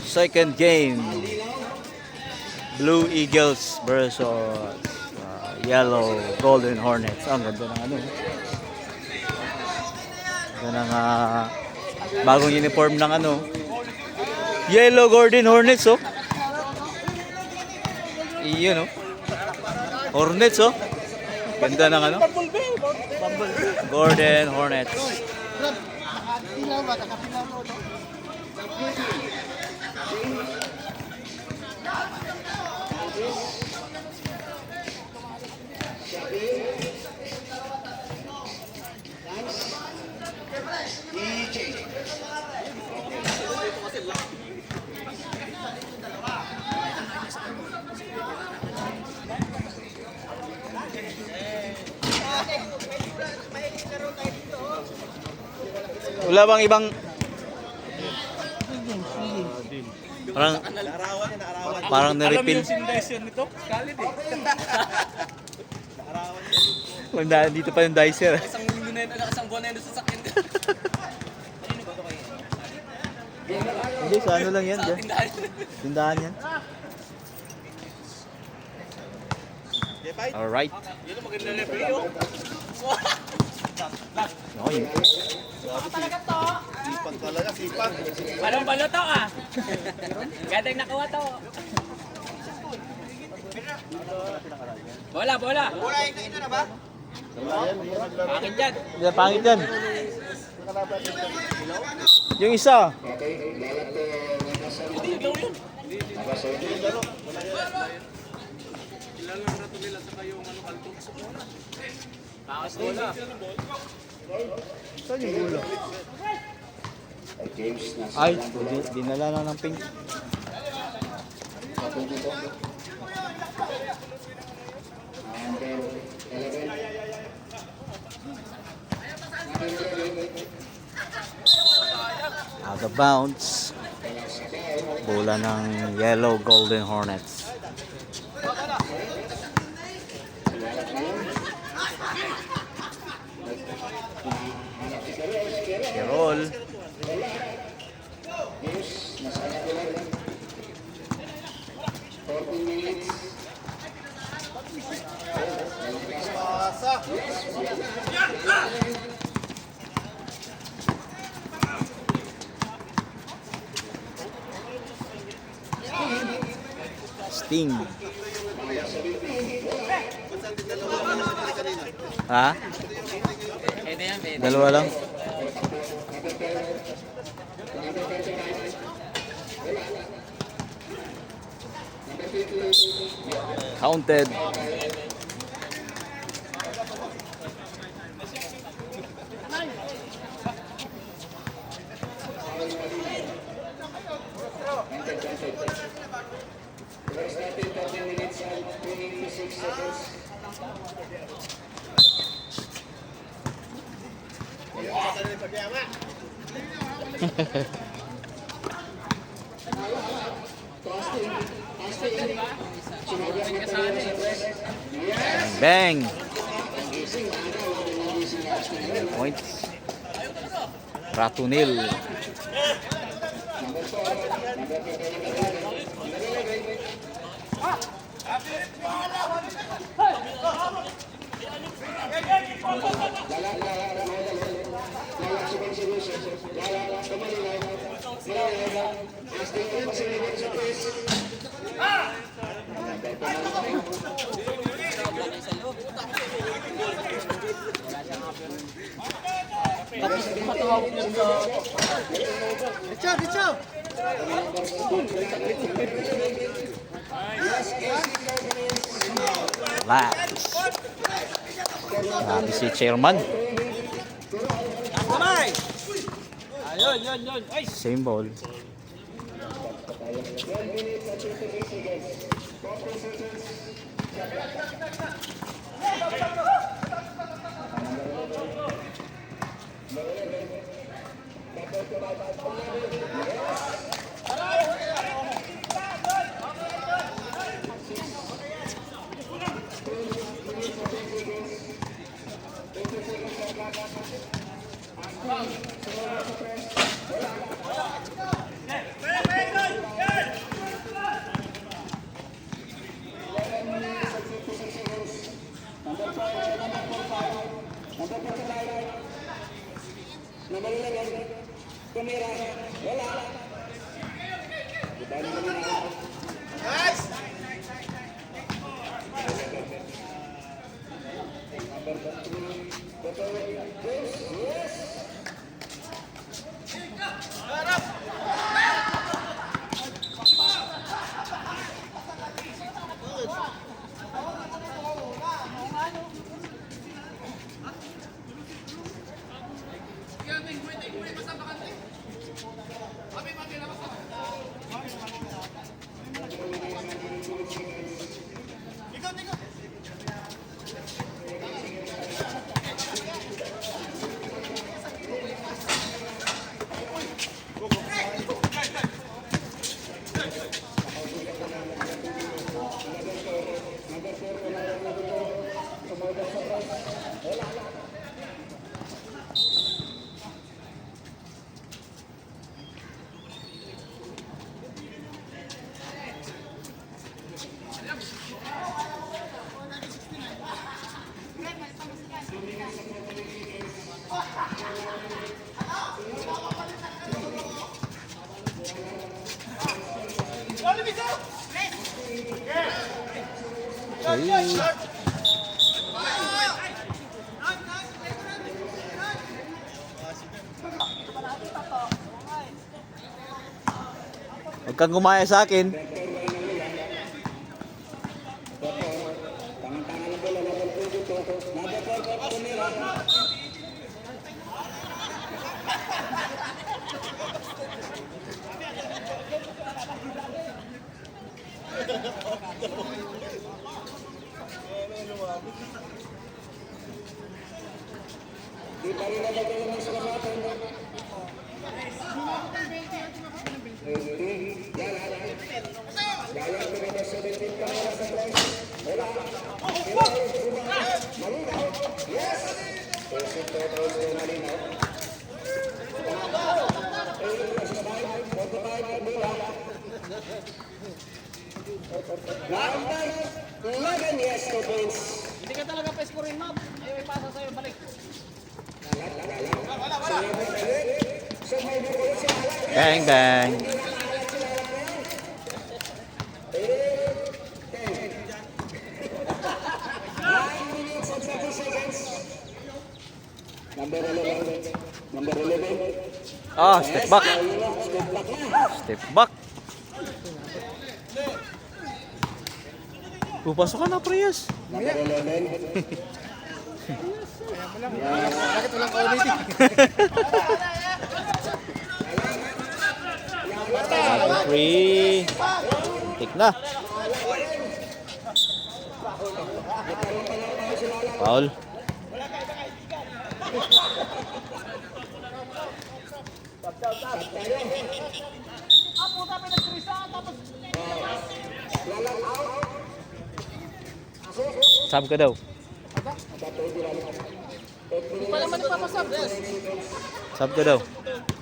Second game. Blue Eagles versus Yellow Golden Hornets. Ang ganda ng ano. Ganda ng bagong uniform ng ano. Yellow Golden Hornets, oh. Iyon, oh. Hornets, oh. Ganda ng ano. Golden Hornets. Wala bang ibang parang na-refill. Dito pa yung dicer. Isang linggo na yun, isang buwan na yun sa sakyan. Hindi, sa ano lang yan. Tindahan yan. Alright. Yun ang maganda na yung Okay. Sipag talaga, sipag. Anong balo to ah? Gandang nakuha to. Bola. Bola, kayo na ba? Bakit yan? Yan, pangit yan. Yung isa. Hindi, ikaw yun. Bakas bola. Saan yung ulo? Ay, dinala na ng pink. Out of bounds. Bola ng Yellow Golden Hornets. Roll. Sting. Ha? Pwede yan, pwede. Dalawa lang. Counted. Bang! Points. Ratunil. Relax. Sabi si chairman. Ayun. Ay! Same ball. 3. Huwag kang gumaya sa akin. Hindi ka talaga pa-scorein, ma'am. Ayaw ipasa sa'yo, balik. Bang, bang. Ah, step back. Step back. Pupasok ka na, Prius. Bakit walang comedy? Free. Tik na. Foul. Sab ka daw. Hindi pa naman nagpapasab. Sab ka daw.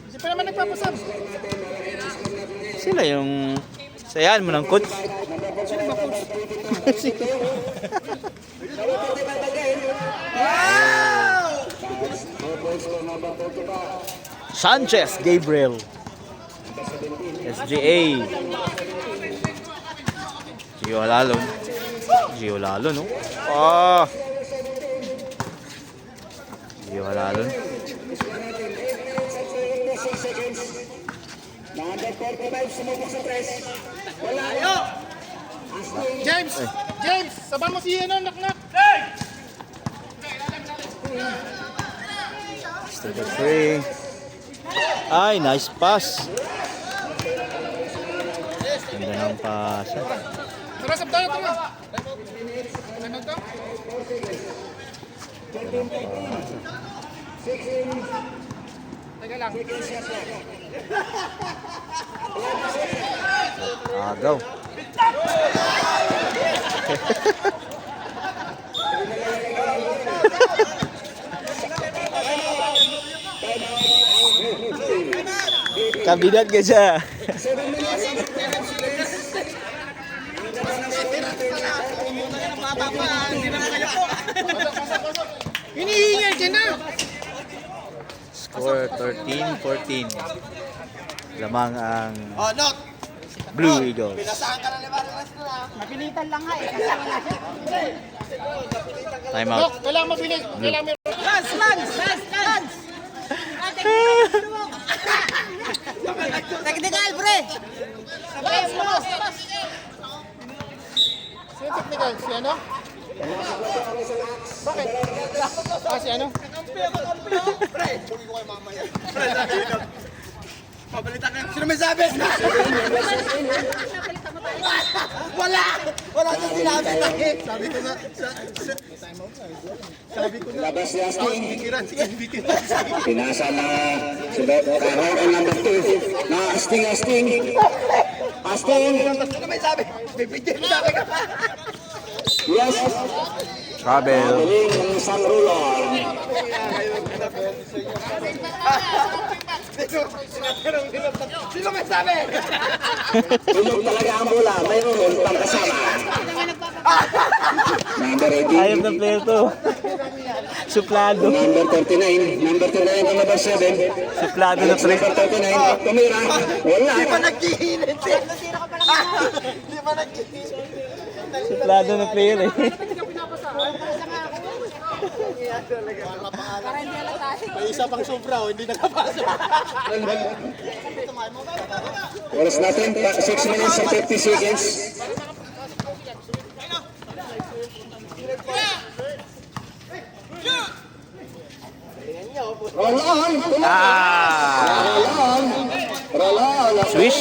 Hindi pa naman nagpapasab. Sila yung sayaan mo ng coach. Sino ba, coach? Sanchez Gabriel. SGA. Gio Lalon. Gio Lalon, no? Ah! Gio Lalon. James! James! Saban mo si ano, nak-nak! Step 3. Ay, nice pass. Ganda ng pass. Tara, sab tayo, tara! Ano to? Teka lang. Agaw. Kabinet ka siya. Hinihingal ka na! Score 13-14. Lamang ang Oh, not! Blue Eagles. Pinasaan ka na ni Barras na. Napilitan lang nga eh, kasi wala siya. Time Look, out. kailangan mabilis. Kailangan may... Lance! Lance! Lance! Lance! Technical, pre! Last, last, last! Sino technical? Si ano? Bakit? Ah, si ano? Pre, pugi ko kayo mamaya. Pabalitan ka. Sino may sabi? Wala! Wala na sinabi tayo. Sabi ko na. Sabi ko na. Labas si Asting. Pinasa na si Kahon ang number 2. Na Asting. Asting! Sino may sabi? Bibigyan mo sabi ka pa. Yes. Travel. Galing ng isang rulon. Sino may sabi? Tulog talaga ang bola. Mayroon pang kasama. Number 18. Ayop na player to. Suplado. Number 39. Number 39 ang number 7. Suplado na pre. Number 39. Tumira. Wala. Di pa nagkihilit eh. Di pa nagkihilit. Suplado na player eh. Para hindi halata. May isa pang sobra, hindi nakapasok. Oras natin, 6 minutes and 50 seconds. Roll on! Ah! Roll on! Roll on! Swish!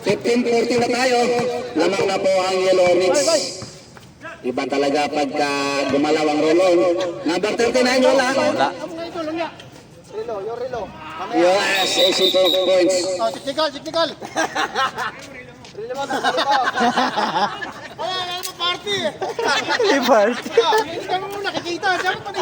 15-14 na tayo. Lamang na po ang Yellow Mix. Iba talaga pagka gumalaw ang rolon. Number 39 wala. Wala. Yes, 82 points. Oh, technical. Wala naman party eh. Ibart. Hindi ka mo nakikita. Dapat